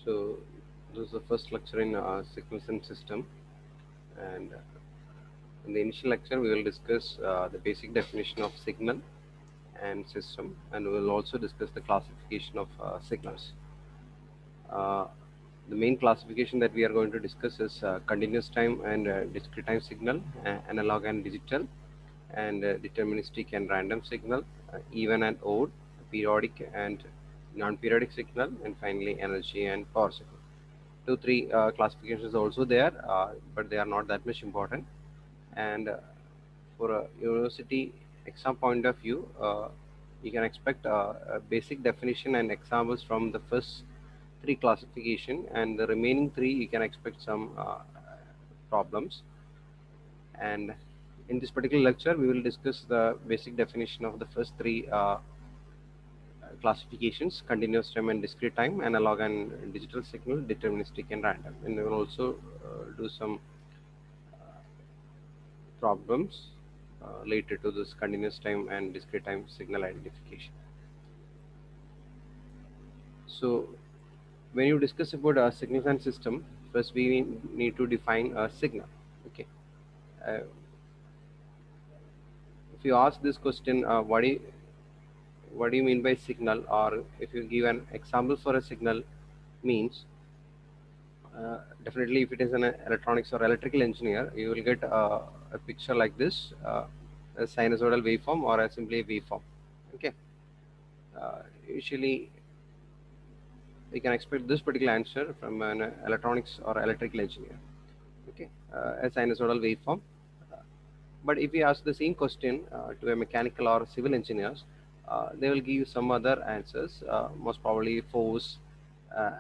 So this is the first lecture in signals and system, and in the initial lecture we will discuss the basic definition of signal and system, and we will also discuss the classification of signals. Uh, the main classification that we are going to discuss is continuous time and discrete time signal, analog and digital, and deterministic and random signal, even and odd, periodic and non-periodic signal, and finally energy and power signal. Two, three classifications also there, but they are not that much important. And for a university exam point of view, you can expect a basic definition and examples from the first three classification, and the remaining three you can expect some problems. And in this particular lecture, we will discuss the basic definition of the first three classifications: continuous time and discrete time, analog and digital signal, deterministic and random. And we will also do some problems related to this continuous time and discrete time signal identification. So when you discuss about a signals and system, first we need to define a signal. Okay. Uh, if you ask this question, what do you mean by signal, or if you give an example for a signal, means definitely if it is an electronics or electrical engineer, you will get a picture like this, a sinusoidal waveform or a simply a waveform. Okay. Usually we can expect this particular answer from an electronics or electrical engineer. Okay, a sinusoidal waveform. But if we ask the same question to a mechanical or civil engineers, they will give you some other answers, most probably force,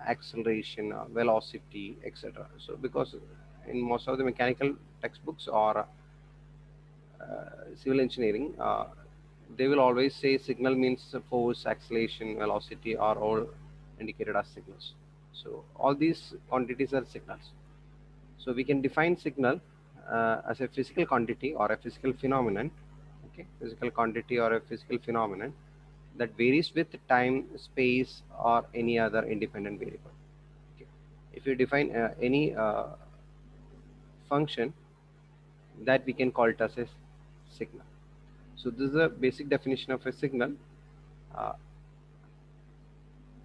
acceleration, velocity, etc. So because in most of the mechanical textbooks or civil engineering, they will always say signal means force, acceleration, velocity are all indicated as signals. So all these quantities are signals. So we can define signal as a physical quantity or a physical phenomenon. Okay, physical quantity or a physical phenomenon that varies with time, space, or any other independent variable. Okay. If you define any function, that we can call it as a signal. So this is a basic definition of a signal. Uh,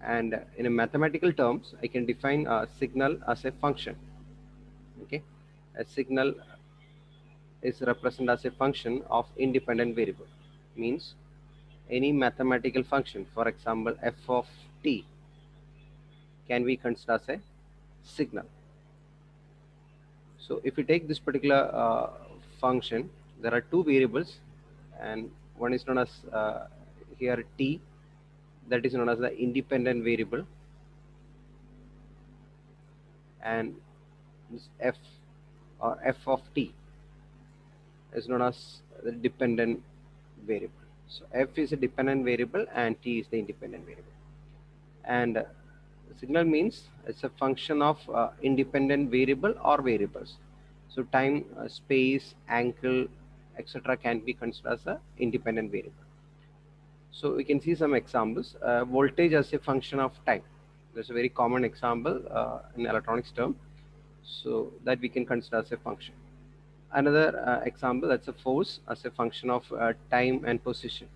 and in a mathematical terms, I can define a signal as a function. Okay, a signal is represented as a function of independent variable. Means any mathematical function, for example, f of t, can be considered as a signal. So if you take this particular function, there are two variables, and one is known as here t, that is known as the independent variable, and this f or f of t is known as the dependent variable. So f is a dependent variable and t is the independent variable. And signal means it's a function of independent variable or variables. So time, space, angle, etc. can be considered as a independent variable. So we can see some examples. Voltage as a function of time. That's a very common example in electronics term. So that we can consider as a function. Another example, that's a force as a function of time and position.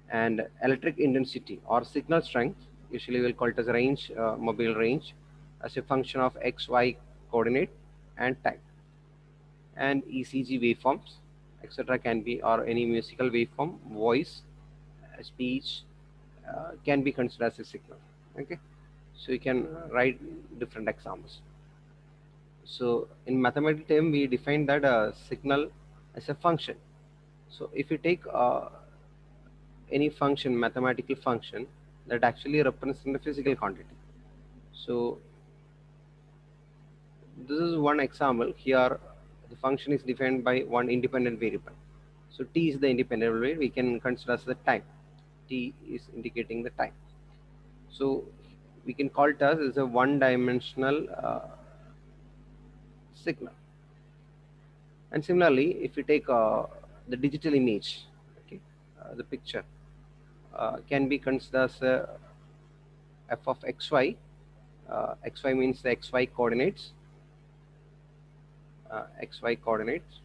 And electric intensity or signal strength, usually we'll call it as range, mobile range, as a function of xy coordinate and time. And ECG waveforms, etc. can be, or any musical waveform, voice, speech, can be considered as a signal. Okay, so you can write different examples. So in mathematical term, we define that signal as a function. So if you take any function, mathematical function, that actually represents a physical quantity. So this is one example. Here the function is defined by one independent variable. So t is the independent variable. We can consider as the time. T is indicating the time. So we can call it as a one-dimensional signal. And similarly, if you take the digital image, okay, the picture can be considered as f of xy xy means the xy coordinates, xy coordinates,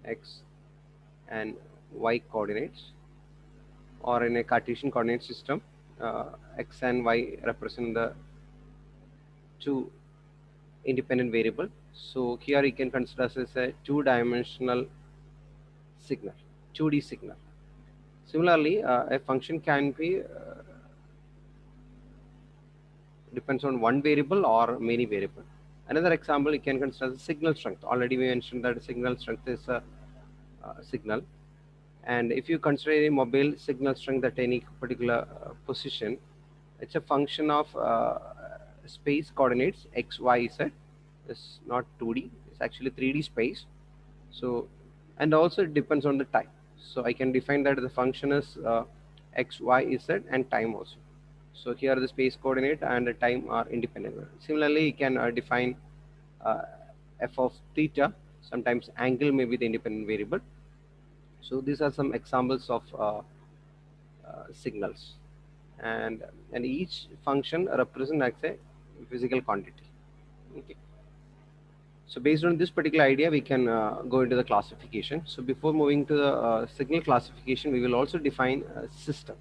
x and y coordinates, or in a Cartesian coordinate system, x and y represent the two independent variable. So here you can consider this as a two-dimensional signal, 2D signal. Similarly, a function can be depends on one variable or many variable. Another example you can consider the signal strength. Already we mentioned that signal strength is a signal, and if you consider a mobile signal strength at any particular position, it's a function of space coordinates x, y, z. It's not 2D; it's actually 3D space. So, and also it depends on the time. So I can define that the function is x, y, z, and time also. So here the space coordinate and the time are independent. Similarly, you can define uh, f of theta. Sometimes angle may be the independent variable. So these are some examples of signals, and each function represents as a physical quantity. Okay. So based on this particular idea, we can go into the classification. So before moving to the signal classification, we will also define a system.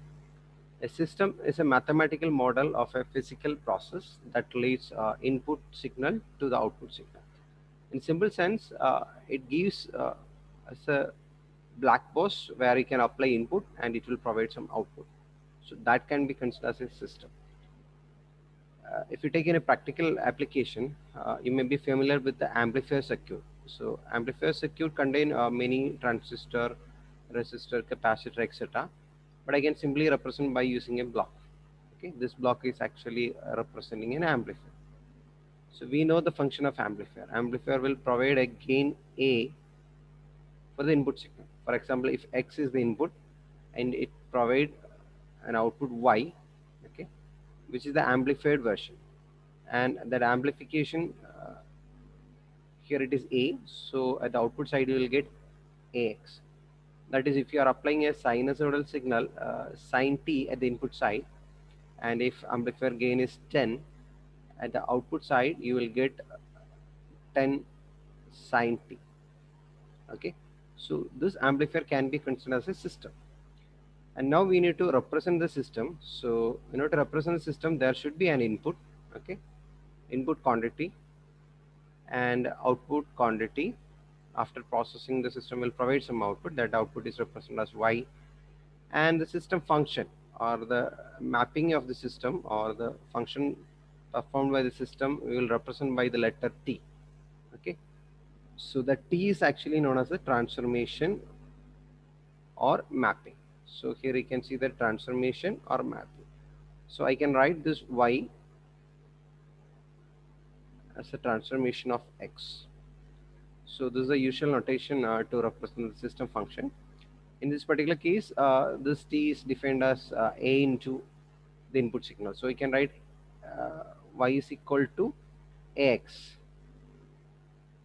A system is a mathematical model of a physical process that relates input signal to the output signal. In simple sense, it gives us a black box where you can apply input and it will provide some output. So that can be considered as a system. If you take in a practical application, you may be familiar with the amplifier circuit. So amplifier circuit contain many transistor, resistor, capacitor, etc. But I can simply represent by using a block. Okay, this block is actually representing an amplifier. So we know the function of amplifier. Amplifier will provide a gain A for the input signal. For example, if X is the input and it provide an output Y, okay, which is the amplified version, and that amplification here it is A. So at the output side you will get AX. That is, if you are applying a sinusoidal signal sin t at the input side, and if amplifier gain is 10, at the output side you will get 10 sin t. Okay, so this amplifier can be considered as a system. And now we need to represent the system. So in order to represent the system, there should be an input, okay, input quantity and output quantity. After processing, the system will provide some output. That output is represented as y, and the system function or the mapping of the system or the function performed by the system we will represent by the letter t. Okay, so the t is actually known as the transformation or mapping. So here you can see the transformation or mapping. So I can write this y as a transformation of x. So this is the usual notation to represent the system function. In this particular case, this t is defined as a into the input signal. So we can write y is equal to ax.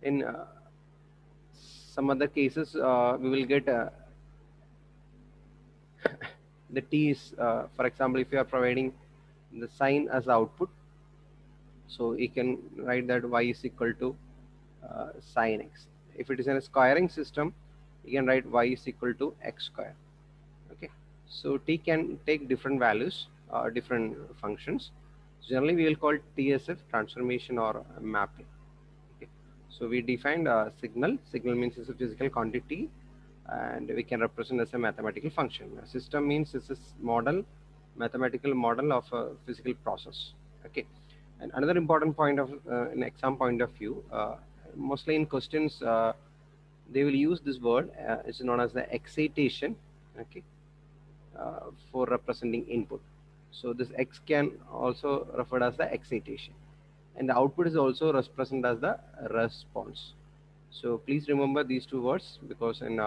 In some other cases, we will get the t is, for example, if you are providing the sign as output, so you can write that y is equal to sin x. If it is in a squaring system, you can write y is equal to x square. Okay, so t can take different values, different functions. Generally we will call TSF transformation or mapping. Okay, so we defined a signal means it's a physical quantity and we can represent as a mathematical function. A system means it's a model, mathematical model of a physical process. Okay, and another important point of an exam point of view, mostly in questions they will use this word, it's known as the excitation. Okay, for representing input. So this x can also referred as the excitation, and the output is also represented as the response. So please remember these two words, because in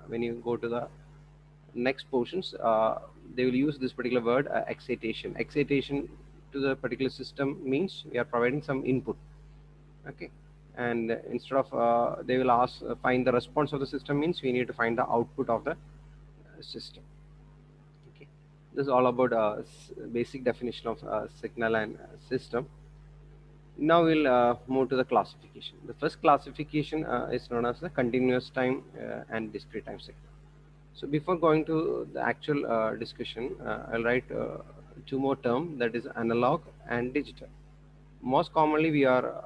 when you go to the next portions, they will use this particular word, excitation. Excitation to the particular system means we are providing some input. Okay, and instead of they will ask find the response of the system, means we need to find the output of the system. Okay, this is all about basic definition of signal and system. Now we'll move to the classification. The first classification is known as the continuous time and discrete time signal. So before going to the actual discussion, I'll write two more terms, that is analog and digital. Most commonly we are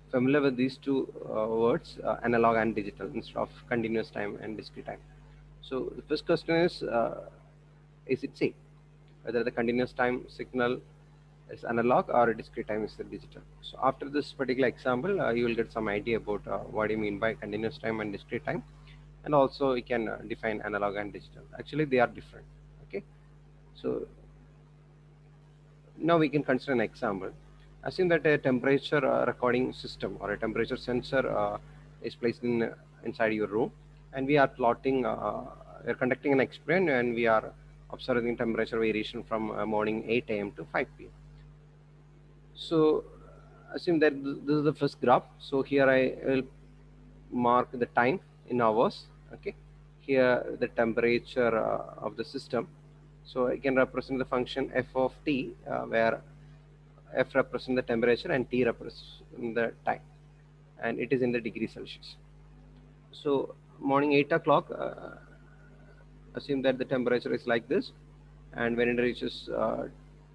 familiar with these two words, analog and digital, instead of continuous time and discrete time. So the first question is it same? Whether the continuous time signal is analog or discrete time is the digital. So after this particular example, you will get some idea about what do you mean by continuous time and discrete time, and also you can define analog and digital. Actually, they are different. Okay, so now we can consider an example. Assume that a temperature recording system or a temperature sensor is placed inside your room, and we are plotting, we are conducting an experiment, and we are observing temperature variation from morning 8 a.m. to 5 p.m. So assume that this is the first graph. So here I will mark the time in hours. Okay, here the temperature of the system. So I can represent the function f of t, where f represents the temperature and t represents the time, and it is in the degree Celsius. So morning 8 o'clock, assume that the temperature is like this, and when it reaches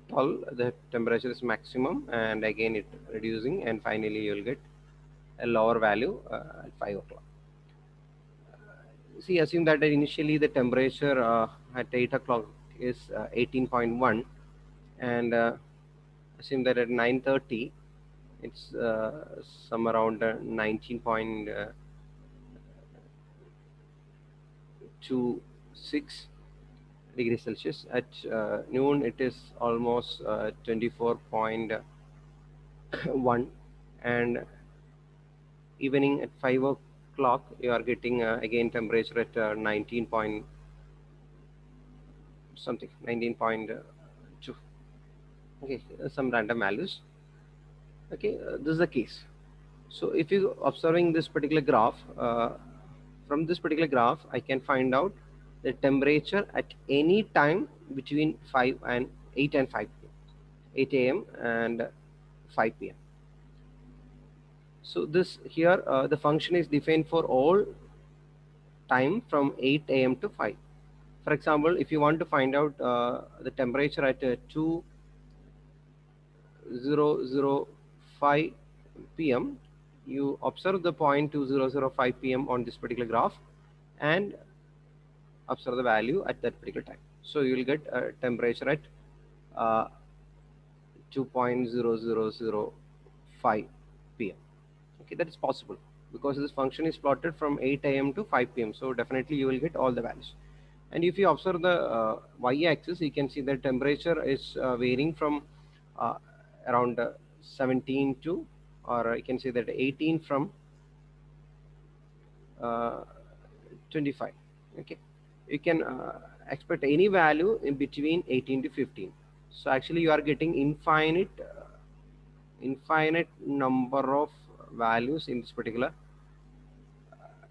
12, the temperature is maximum, and again it reducing, and finally you will get a lower value at 5 o'clock. See, assume that initially the temperature at 8 o'clock is 18.1, and assume that at 9:30 it's some around 19.26 degrees Celsius. At noon it is almost 24.1, and evening at 5 o'clock you are getting again temperature at 19 point something, 19.2. Okay, some random values. Okay, this is the case. So if you observing this particular graph, from this particular graph I can find out the temperature at any time between 5 and 8 and 5 p.m. 8 a.m. and 5 p.m. So this here the function is defined for all time from 8 a.m. to 5. For example, if you want to find out the temperature at 2005 p.m., you observe the point 2005 p.m. on this particular graph and observe the value at that particular time. So you will get a temperature at 2.0005 p.m. Okay, that is possible because this function is plotted from 8 a.m. to 5 p.m. So definitely you will get all the values. And if you observe the y-axis, you can see the temperature is varying from uh, around 17 to, or you can say that 18 from uh, 25. Okay, you can expect any value in between 18 to 15. So actually you are getting infinite number of values in this particular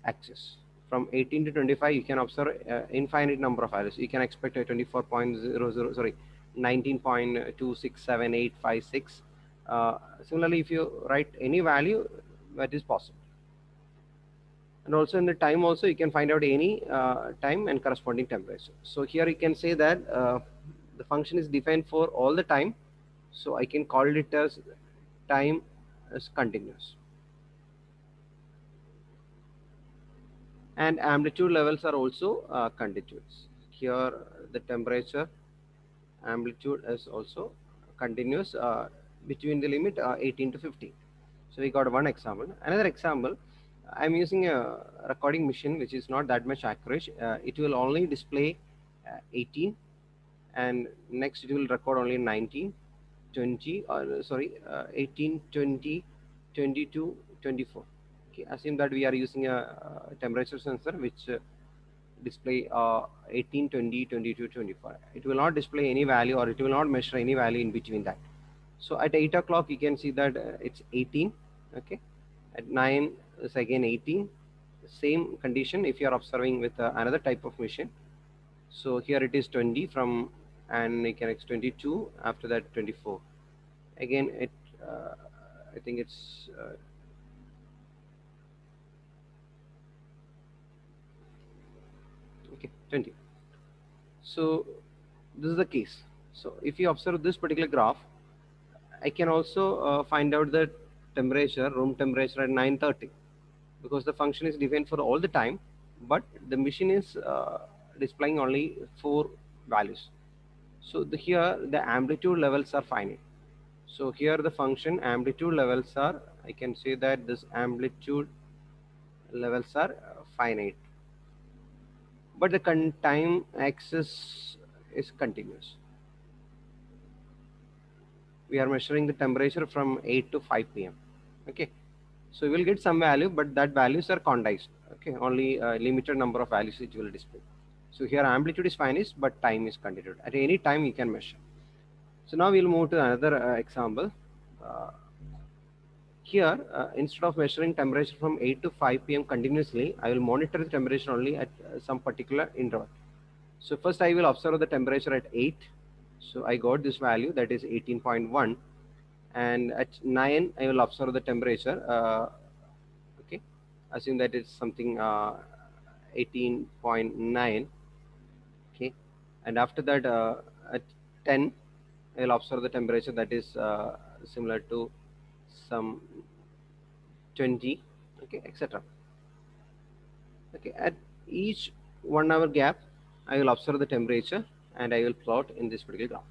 axis. From 18 to 25 you can observe infinite number of values. You can expect a 24.00, sorry, 19.267856. Similarly, if you write any value, that is possible. And also in the time also you can find out any time and corresponding temperature. So here you can say that the function is defined for all the time, so I can call it as time as continuous. And amplitude levels are also continuous. Here the temperature amplitude is also continuous between the limit 18 to 15. So we got one example. Another example, I'm using a recording machine which is not that much accurate. It will only display 18, and next it will record only 19, 20, or sorry, 18, 20, 22, 24. Okay, assume that we are using a temperature sensor which display 18, 20, 22, 24. It will not display any value, or it will not measure any value in between that. So at 8 o'clock you can see that it's 18. Okay, at 9 is again 18. Same condition if you are observing with another type of machine. So here it is 20 from, and you can expect 22, after that 24. again it I think it's okay 20. So this is the case. So if you observe this particular graph, I can also find out the temperature, room temperature at 9:30, because the function is defined for all the time, but the machine is displaying only 4 values. So here the amplitude levels are finite. So here the function amplitude levels are, I can say that this amplitude levels are finite, but the time axis is continuous. We are measuring the temperature from 8 to 5 p.m. Okay, so we will get some value, but that values are quantized. Okay, only a limited number of values it will display. So here amplitude is finite, but time is continued. At any time you can measure. So now we'll move to another example. Uh, Here, instead of measuring temperature from 8 to 5 p.m. continuously, I will monitor the temperature only at some particular interval. So first I will observe the temperature at 8. So I got this value, that is 18.1. And at 9 I will observe the temperature. Okay, assume that it's something 18.9. Okay, and after that at 10 I will observe the temperature, that is similar to some 20. Okay, etc. Okay, at each 1 hour gap I will observe the temperature and I will plot in this particular graph.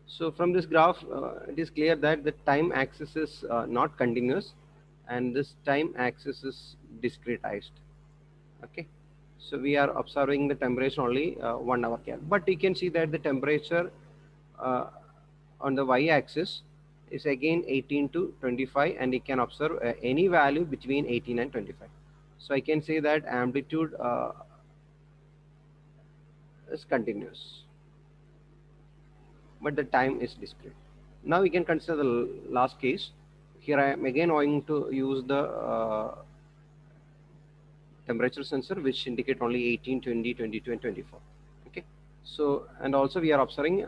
So from this graph it is clear that the time axis is not continuous, and this time axis is discretized. Okay, so we are observing the temperature only 1 hour gap, but you can see that the temperature uh, on the y-axis is again 18 to 25, and you can observe any value between 18 and 25. So I can say that amplitude is continuous, but the time is discrete. Now we can consider the last case. Here I am again going to use the temperature sensor, which indicate only 18, 20, 22, and 24. Okay, so and also we are observing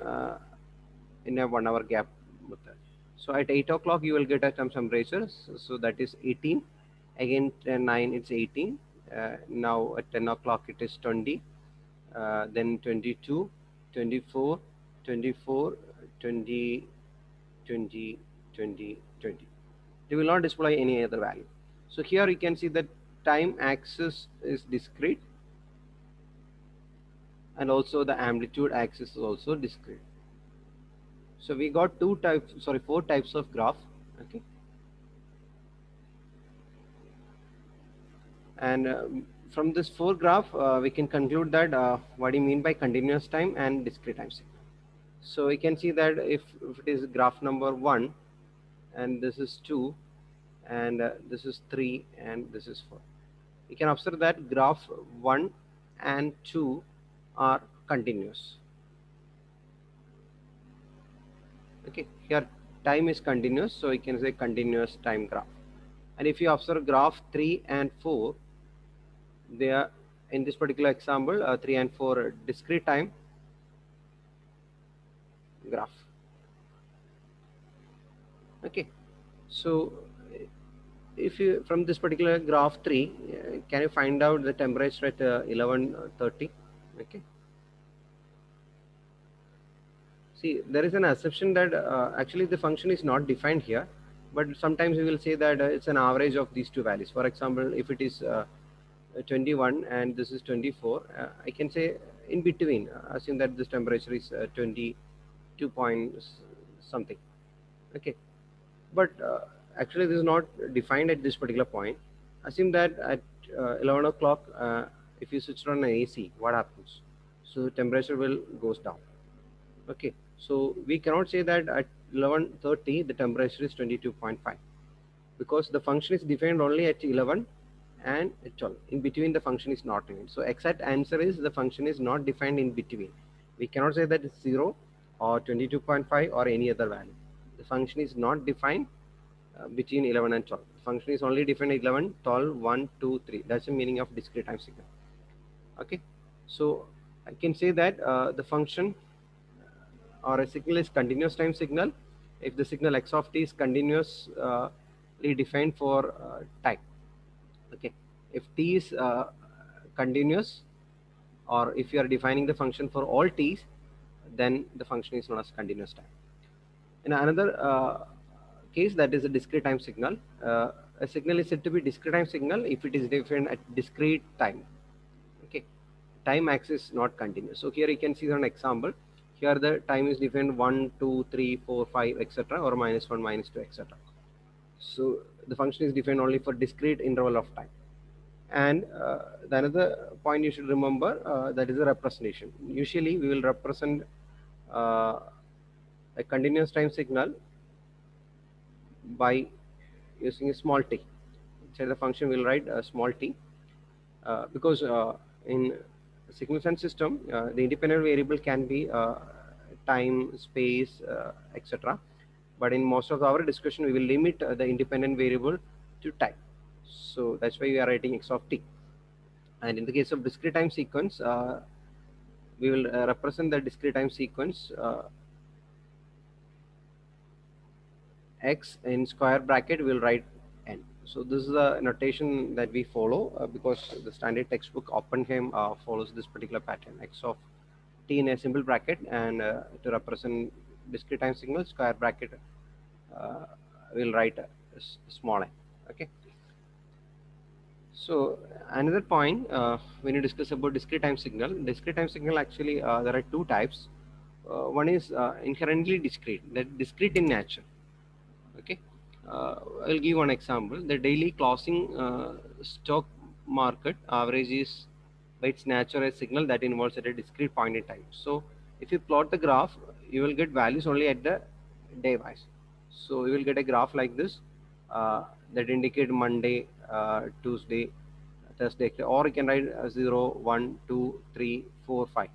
in a 1 hour gap method. So at 8 o'clock you will get a temperature, so that is 18. Again 9 it's 18. Now at 10 o'clock it is 20. Then 22, 24, 24, 20, 20, 20, 20. They will not display any other value. So here you can see that time axis is discrete, and also the amplitude axis is also discrete. So we got 4 types of graph. Okay, and from this 4 graph we can conclude that what do you mean by continuous time and discrete time signal. So we can see that if it is graph number 1, and this is 2, and this is 3, and this is 4, you can observe that graph 1 and 2 are continuous. Okay, here time is continuous, so you can say continuous time graph. And if you observe graph 3 and 4, they are, in this particular example 3 and 4 discrete time graph. Okay, so if you, from this particular graph 3, can you find out the temperature at 11:30? Okay, see, there is an assumption that actually the function is not defined here, but sometimes we will say that it's an average of these two values. For example, if it is 21 and this is 24, I can say in between, assume that this temperature is 22 point something. Okay, but actually this is not defined at this particular point. Assume that at 11 o'clock if you switch on an AC, what happens? So temperature will goes down. Okay, so we cannot say that at 11:30 the temperature is 22.5, because the function is defined only at 11 and 12. In between the function is not defined. So exact answer is the function is not defined in between. We cannot say that it's 0 or 22.5 or any other value. The function is not defined between 11 and 12. The function is only defined at 11, 12, 1, 2, 3. That's the meaning of discrete time signal. Okay, so I can say that the function or a signal is continuous time signal if the signal x of t is continuously defined for time. Okay, if t is continuous, or if you are defining the function for all t's, then the function is known as continuous time. In another case, that is a discrete time signal. A signal is said to be discrete time signal if it is defined at discrete time. Okay, time axis not continuous. So here you can see an example. Here the time is defined 1, 2, 3, 4, 5, etc., or -1, -2, etc. So the function is defined only for discrete interval of time. And the another point you should remember, that is a representation. Usually we will represent uh, a continuous time signal by using a small t. Inside the function we'll write a small t, because in a significant system the independent variable can be time, space, etc. But in most of our discussion we will limit the independent variable to time. So that's why we are writing x of t. And in the case of discrete time sequence, we will represent the discrete time sequence x in square bracket, we'll write n. So this is the notation that we follow because the standard textbook Oppenheim follows this particular pattern: x of t in a simple bracket, and to represent discrete time signal, square bracket, uh, we'll write small n. Okay. So another point, when you discuss about discrete time signal actually there are two types. One is inherently discrete, that discrete in nature. Okay, I'll give one example. The daily closing stock market average is by its nature a signal that involves at a discrete point in time. So if you plot the graph, you will get values only at the day wise. So you will get a graph like this that indicate Monday, Tuesday, Thursday, or you can write 0, 1, 2, 3, 4, 5.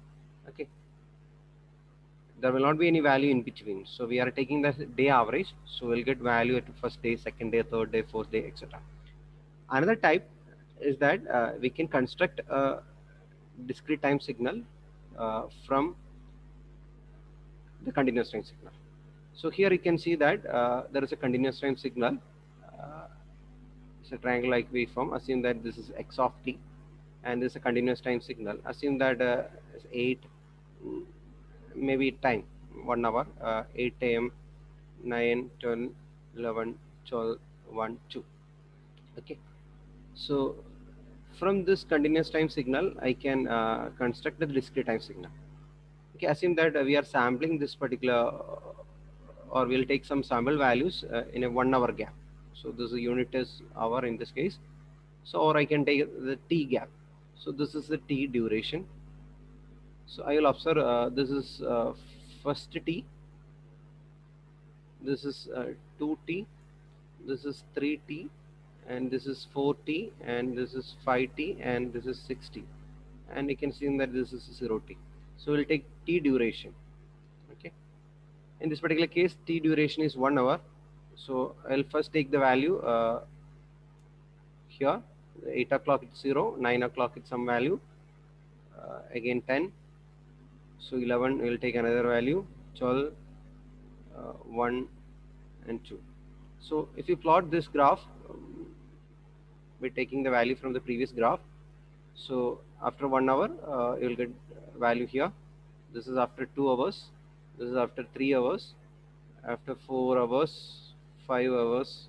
Okay, there will not be any value in between. So we are taking the day average. So we'll get value at first day, second day, third day, fourth day, etc. Another type is that we can construct a discrete time signal from the continuous time signal. So here you can see that there is a continuous time signal. Uh, it's a triangle like waveform. Assume that this is x of t, and this is a continuous time signal. Assume that it's 8, maybe time 1 hour, 8 a.m., 9, 10, 11, 12, 1, 2. Okay, so from this continuous time signal I can construct the discrete time signal. Okay, assume that we are sampling this particular, or we'll take some sample values in a 1 hour gap. So this is unit is hour in this case. So, or I can take the t gap. So this is the t duration. So I will observe this is first t, this is 2t, this is 3t, and this is 4t, and this is 5t, and this is 6t, and you can see that this is 0t. So we'll take t duration. Okay, in this particular case t duration is 1 hour. So I'll first take the value here. 8 o'clock it's 0, 9 o'clock it's some value, again 10, so 11 we'll take another value, 12, 1 and 2. So if you plot this graph by taking the value from the previous graph, so after 1 hour you will get value here. This is after 2 hours, this is after 3 hours, after 4 hours, 5 hours,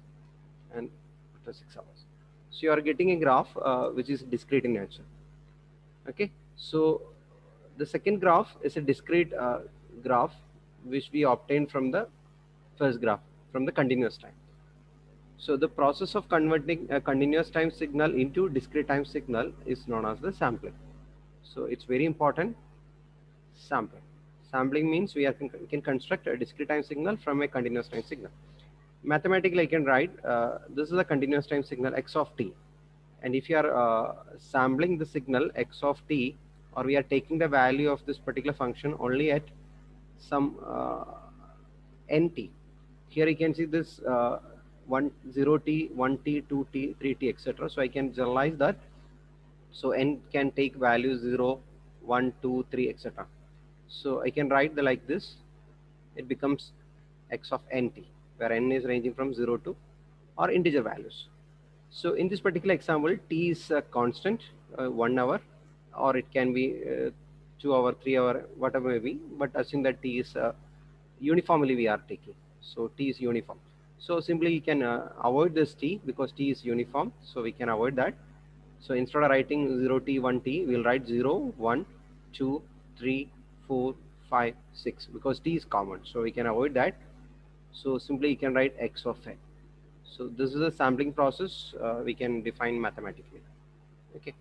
and after 6 hours. So you are getting a graph which is discrete in nature. Okay, so the second graph is a discrete graph which we obtained from the first graph, from the continuous time. So the process of converting a continuous time signal into discrete time signal is known as the sampling. So it's very important, sampling. Sampling means we can construct a discrete time signal from a continuous time signal. Mathematically, I can write this is a continuous time signal x of t, and if you are sampling the signal x of t, or we are taking the value of this particular function only at some nt. Here you can see this 0t, 1t, 2t, 3t, etc. So I can generalize that. So n can take values 0, 1, 2, 3, etc. So I can write the like this. It becomes x of nt, where n is ranging from 0 to or integer values. So in this particular example, t is a constant, 1 hour, or it can be 2 hour, 3 hour, whatever may be. But assume that t is uniformly we are taking. So t is uniform. So simply you can avoid this t because t is uniform. So we can avoid that. So instead of writing 0t, 1t, we'll write 0, 1, 2, 3, 4, 5, 6 because t is common. So we can avoid that. So simply you can write x of n. So this is a sampling process we can define mathematically. Okay.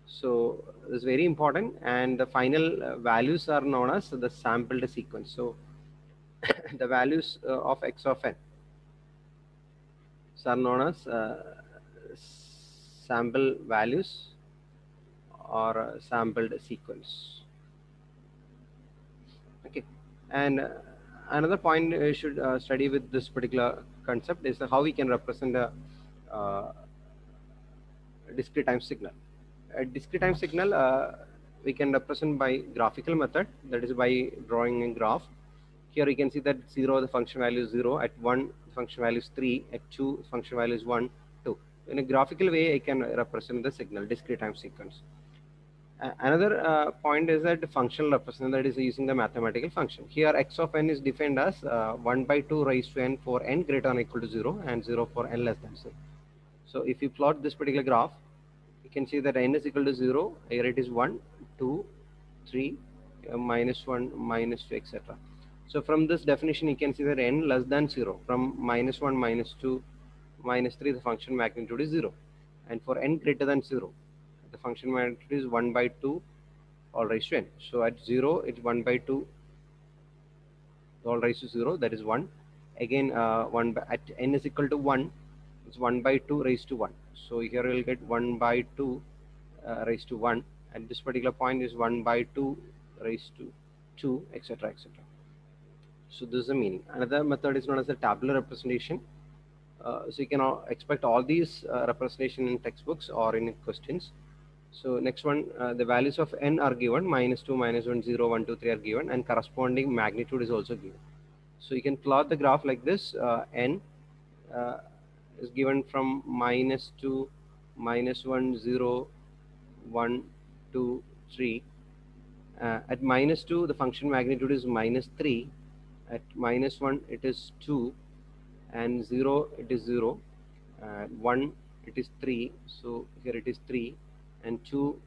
So this is very important, and the final values are known as the sampled sequence. So the values of x of n are known as sample values or sampled sequence. Okay. And another point you should study with this particular concept is how we can represent a uh, discrete time signal. A discrete time signal we can represent by graphical method, that is by drawing a graph. Here you can see that 0 the function value is 0, at 1 the function value is 3, at 2 function value is 1, 2. In a graphical way I can represent the signal discrete time sequence. Another point is that the functional representation, that is using the mathematical function. Here x of n is defined as 1 by 2 raised to n for n greater than or equal to 0 and 0 for n less than 0. So if you plot this particular graph, you can see that n is equal to 0, here it is 1, 2, 3, minus 1, minus 2, etc. So from this definition, you can see that n less than 0, from minus 1, minus 2, minus 3, the function magnitude is 0. And for n greater than 0, the function magnitude is 1 by 2 all raised to n. So at 0, it's 1 by 2 all raised to 0, that is 1. Again, at n is equal to 1, it's 1 by 2 raised to 1. So here we'll get 1 by 2 raised to 1. And this particular point is 1 by 2 raised to 2, etc., etc. So this is the meaning. Another method is known as the tabular representation. So you can expect all these representation in textbooks or in questions. So next one, the values of n are given, minus 2, minus 1, 0, 1, 2, 3 are given, and corresponding magnitude is also given. So you can plot the graph like this. N uh, is given from minus 2, minus 1, 0, 1, 2, 3. At minus 2, the function magnitude is minus 3. At minus 1, it is 2. And 0, it is 0. 1, it is 3. So here it is 3. And 2,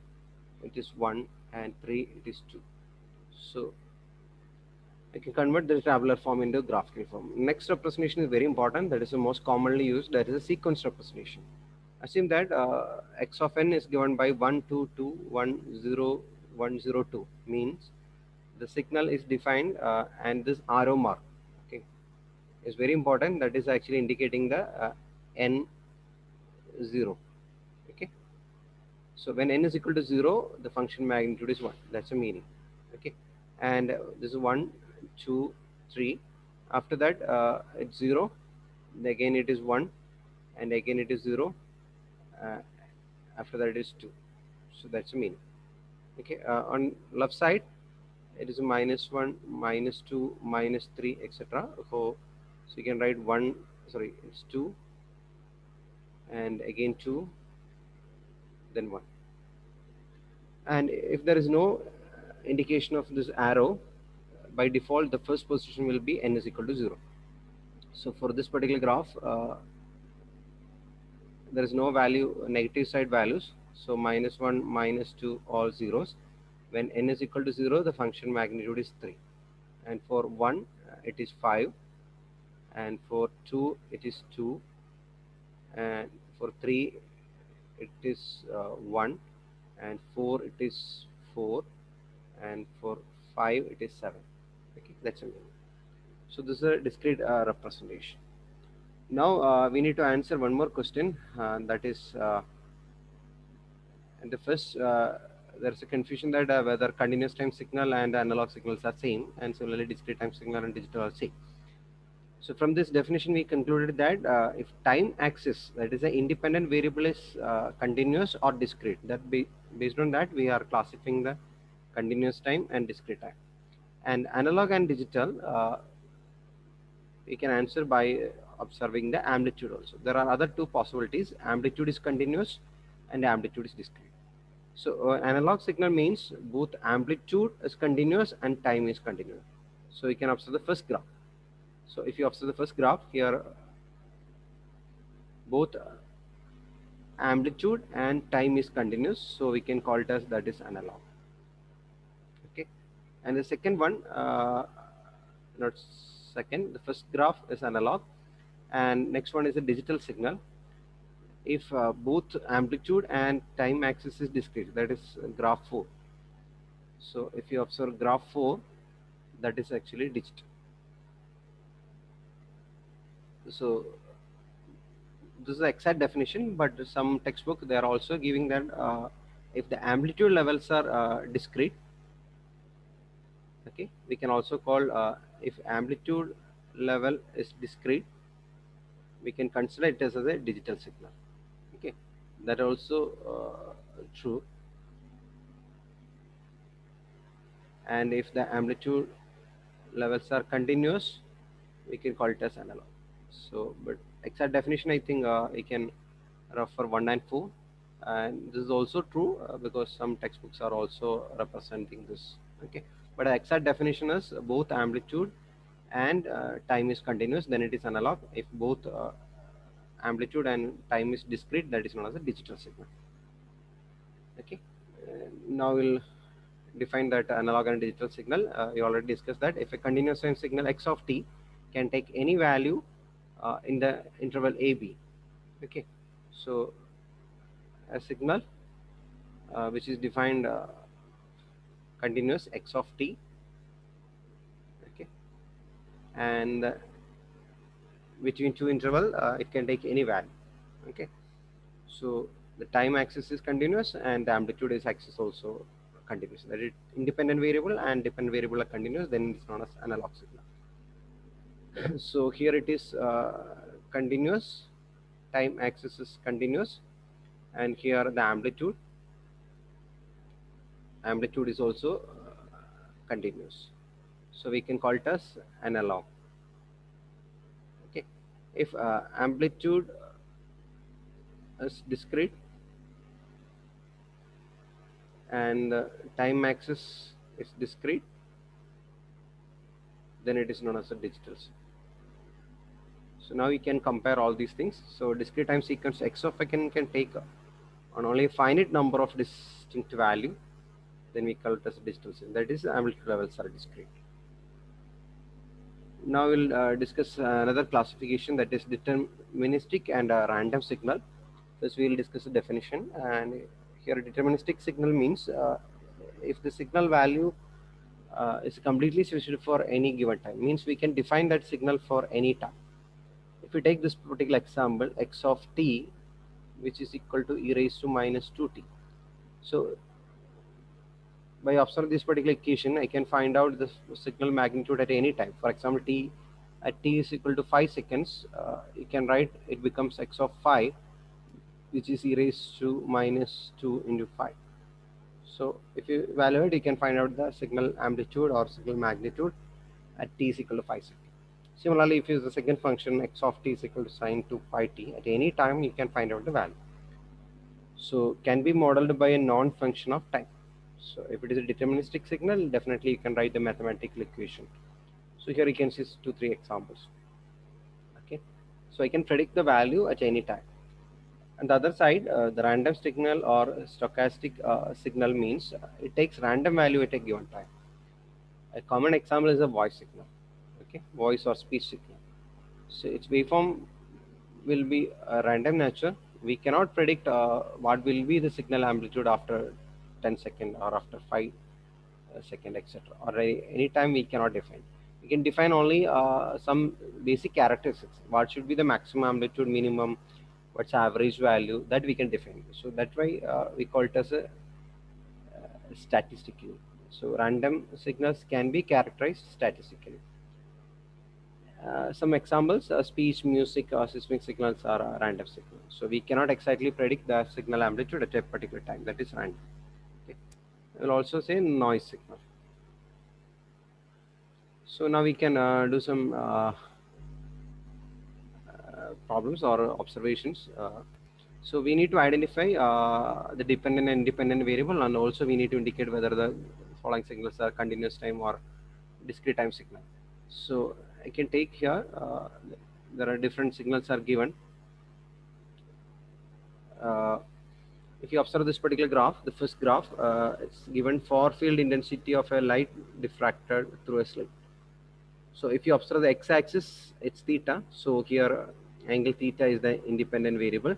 it is 1. And 3, it is 2. So I can convert the tabular form into graphical form. Next representation is very important. That is the most commonly used. That is a sequence representation. Assume that x of n is given by 1, 2, 2, 1, 0, 1, 0, 2. Means the signal is defined and this arrow mark, okay, is very important. That is actually indicating the n 0. Okay. So when n is equal to 0, the function magnitude is 1. That's the meaning. Okay. And this is 1, 2, 3. After that, it's 0. Again, it is 1. And again, it is 0. Uh, After that, it is 2. So that's the meaning. Okay. On left side, it is minus 1, minus 2, minus 3, etc. So you can write 1, sorry, it's 2. And again 2. Then 1. And if there is no indication of this arrow, by default the first position will be n is equal to 0. So for this particular graph, there is no value, negative side values. So minus 1, minus 2, all zeros. When n is equal to 0, the function magnitude is 3. And for 1, it is 5. And for 2, it is 2. And for 3, it is 1. And 4, it is 4. And for 5, it is 7. Okay, that's a meaning. So this is a discrete representation. Now we need to answer one more question. That is, in the first, there's a confusion that whether continuous time signal and analog signals are same, and similarly discrete time signal and digital are same. So from this definition, we concluded that if time axis, that is an independent variable, is continuous or discrete, that based on that we are classifying the continuous time and discrete time. And analog and digital, You can answer by observing the amplitude also. There are other two possibilities: amplitude is continuous and amplitude is discrete. So analog signal means both amplitude is continuous and time is continuous. So you can observe the first graph. So if you observe the first graph here, both amplitude and time is continuous, so we can call it as that is analog. Okay, and the second one, not second, the first graph is analog, and next one is a digital signal. If both amplitude and time axis is discrete, that is graph 4. So if you observe graph 4, that is actually digital. So this is the exact definition, but some textbook they are also giving that if the amplitude levels are discrete, okay, we can also call if amplitude level is discrete, we can consider it as a digital signal. Okay, that also true. And if the amplitude levels are continuous, we can call it as analog. So but exact definition I think we can refer 194, and this is also true because some textbooks are also representing this. Okay, but the exact definition is both amplitude and time is continuous, then it is analog. If both amplitude and time is discrete, that is known as a digital signal. Okay, now we'll define that analog and digital signal. We already discussed that if a continuous time signal x of t can take any value in the interval AB. Okay, so a signal which is defined continuous x of t, okay, and between two interval it can take any value. Okay, so the time axis is continuous and the amplitude is axis also continuous. That is independent variable and dependent variable are continuous, then it's known as analog signal. So here it is continuous, time axis is continuous, and here the amplitude is also continuous, so we can call it as analog. Okay, if amplitude is discrete and time axis is discrete, then it is known as a digital signal. So now we can compare all these things. So discrete time sequence x of can take on only a finite number of distinct value, then we call it as a digital signal. That is amplitude levels are discrete. Now we'll discuss another classification, that is deterministic and random signal. First we will discuss the definition, and here deterministic signal means if the signal value is completely switched for any given time, means we can define that signal for any time. If we take this particular example, x of t, which is equal to e raised to minus 2t. So by observing this particular equation, I can find out the signal magnitude at any time. For example, t at t is equal to 5 seconds, you can write it becomes x of 5, which is e raised to minus 2 into 5. So if you evaluate, you can find out the signal amplitude or signal magnitude at t is equal to 5 seconds. Similarly, if you use the second function x of t is equal to sine 2 pi t, at any time you can find out the value. So can be modeled by a non-function of time. So if it is a deterministic signal, definitely you can write the mathematical equation. So here you can see 2-3 examples. Okay, so I can predict the value at any time. On the other side, the random signal or stochastic signal means it takes random value at a given time. A common example is a voice signal. Okay, voice or speech signal. So its waveform will be a random nature. We cannot predict what will be the signal amplitude after 10 seconds or after 5 second, etc. Or any time we cannot define. We can define only some basic characteristics. What should be the maximum amplitude, minimum, what's average value, that we can define. So that's why we call it as a statistically. So random signals can be characterized statistically. Some examples: speech, music, seismic signals are random signals. So we cannot exactly predict the signal amplitude at a particular time. That is random. Okay. We'll also say noise signal. So now we can do some problems or observations. So we need to identify the dependent and independent variable, and also we need to indicate whether the following signals are continuous time or discrete time signal. So I can take here, there are different signals are given. Uh, if you observe this particular graph, the first graph, it's given far field intensity of a light diffracted through a slit. So if you observe the x-axis, it's theta. So here angle theta is the independent variable.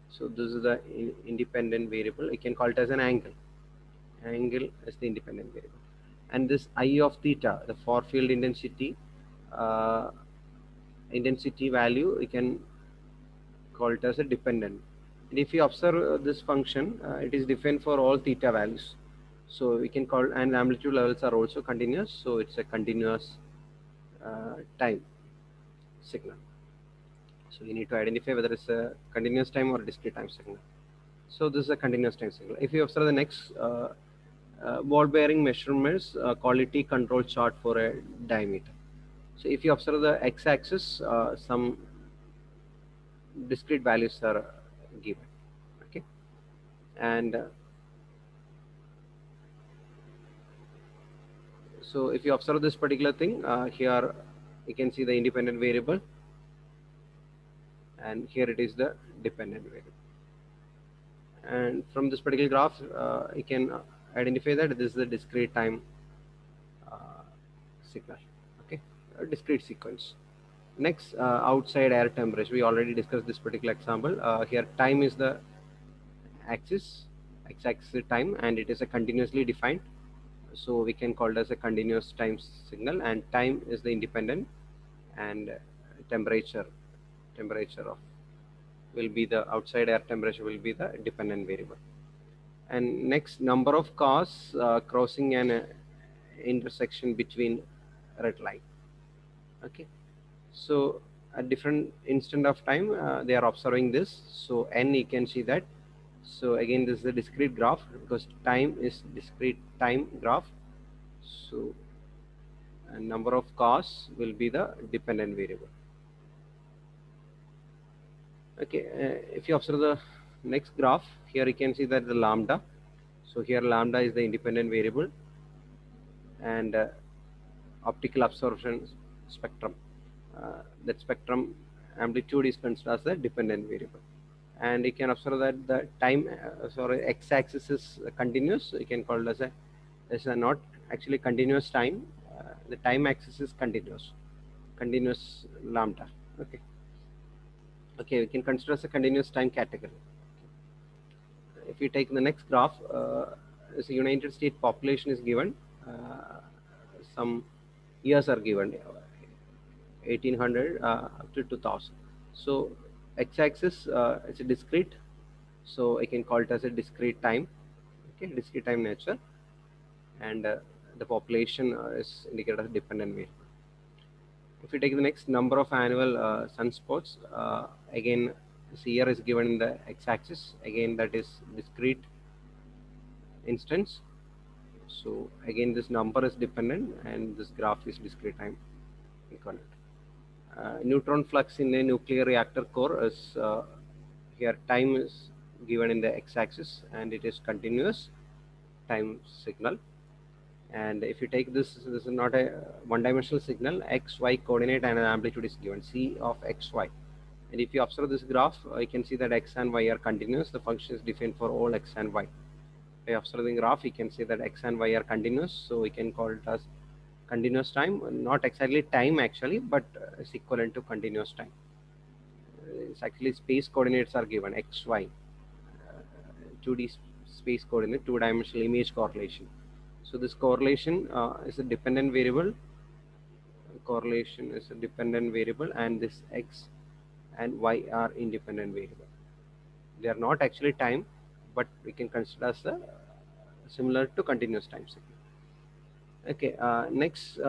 So this is the independent variable. You can call it as an angle. Angle is the independent variable. And this I of theta, the far field intensity, intensity value, you can call it as a dependent. And if you observe this function, it is defined for all theta values. So we can call, and amplitude levels are also continuous. So it's a continuous time signal. So we need to identify whether it's a continuous time or discrete time signal. So this is a continuous time signal. If you observe the next ball bearing measurements quality control chart for a diameter. So if you observe the x-axis, some discrete values are given. Okay, and so if you observe this particular thing, here you can see the independent variable, and here it is the dependent variable. And from this particular graph, you can identify that this is the discrete time signal. Okay, a discrete sequence. Next, outside air temperature. We already discussed this particular example. Here, time is the axis, x-axis is time, and it is a continuously defined. So we can call it as a continuous time signal, and time is the independent, and temperature of will be the outside air temperature will be the dependent variable. And next, number of cars crossing an intersection between red light. Okay, so at different instant of time they are observing this. So n, you can see that. So again, this is a discrete graph because time is discrete time graph. So number of cars will be the dependent variable. Okay, if you observe the next graph, here you can see that the lambda. So here lambda is the independent variable, and optical absorption spectrum. That spectrum amplitude is considered as the dependent variable. And you can observe that the time, x-axis is continuous. So you can call it as a not actually continuous time. The time axis is continuous lambda. Okay. Okay, we can consider as a continuous time category. If you take the next graph, the United States population is given. Some years are given, 1800 up to 2000. So x-axis is a discrete, so I can call it as a discrete time. Okay, discrete time nature, and the population is indicated as dependent variable. If you take the next, number of annual sunspots, again this year is given in the x-axis. Again, that is discrete instance. So again, this number is dependent, and this graph is discrete time equivalent. Neutron flux in a nuclear reactor core is here time is given in the x-axis, and it is continuous time signal. And if you take this is not a one-dimensional signal. X, Y coordinate and an amplitude is given, C of X, Y. And if you observe this graph, you can see that X and Y are continuous. The function is defined for all X and Y. By observing graph, you can see that X and Y are continuous. So we can call it as continuous time, not exactly time actually, but it's equivalent to continuous time. It's actually space coordinates are given, X, Y, 2D space coordinate, two-dimensional image correlation. So this correlation is a dependent variable. Correlation is a dependent variable, and this X and Y are independent variable. They are not actually time, but we can consider as a similar to continuous time signal. Okay, next,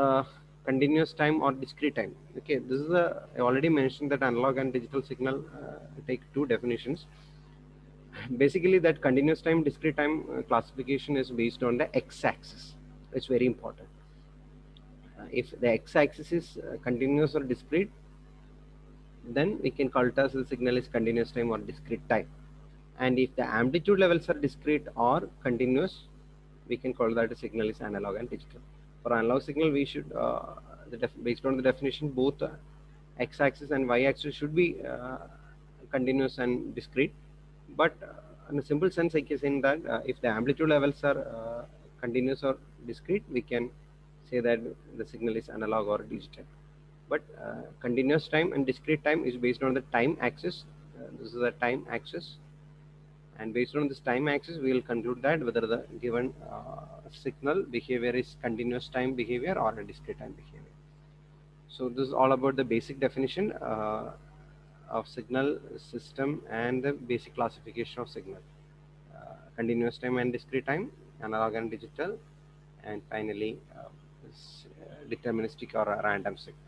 continuous time or discrete time. Okay, this is I already mentioned that analog and digital signal take two definitions. Basically, that continuous time, discrete time classification is based on the x-axis. It's very important. If the x-axis is continuous or discrete, then we can call it as the signal is continuous time or discrete time. And if the amplitude levels are discrete or continuous, we can call that a signal is analog and digital. For analog signal, we should, based on the definition, both x-axis and y-axis should be continuous and discrete. But in a simple sense, I can say that if the amplitude levels are continuous or discrete, we can say that the signal is analog or digital. But continuous time and discrete time is based on the time axis. This is a time axis, and based on this time axis, we will conclude that whether the given signal behavior is continuous time behavior or a discrete time behavior. So this is all about the basic definition of signal system and the basic classification of signal: continuous time and discrete time, analog and digital, and finally deterministic or a random signal.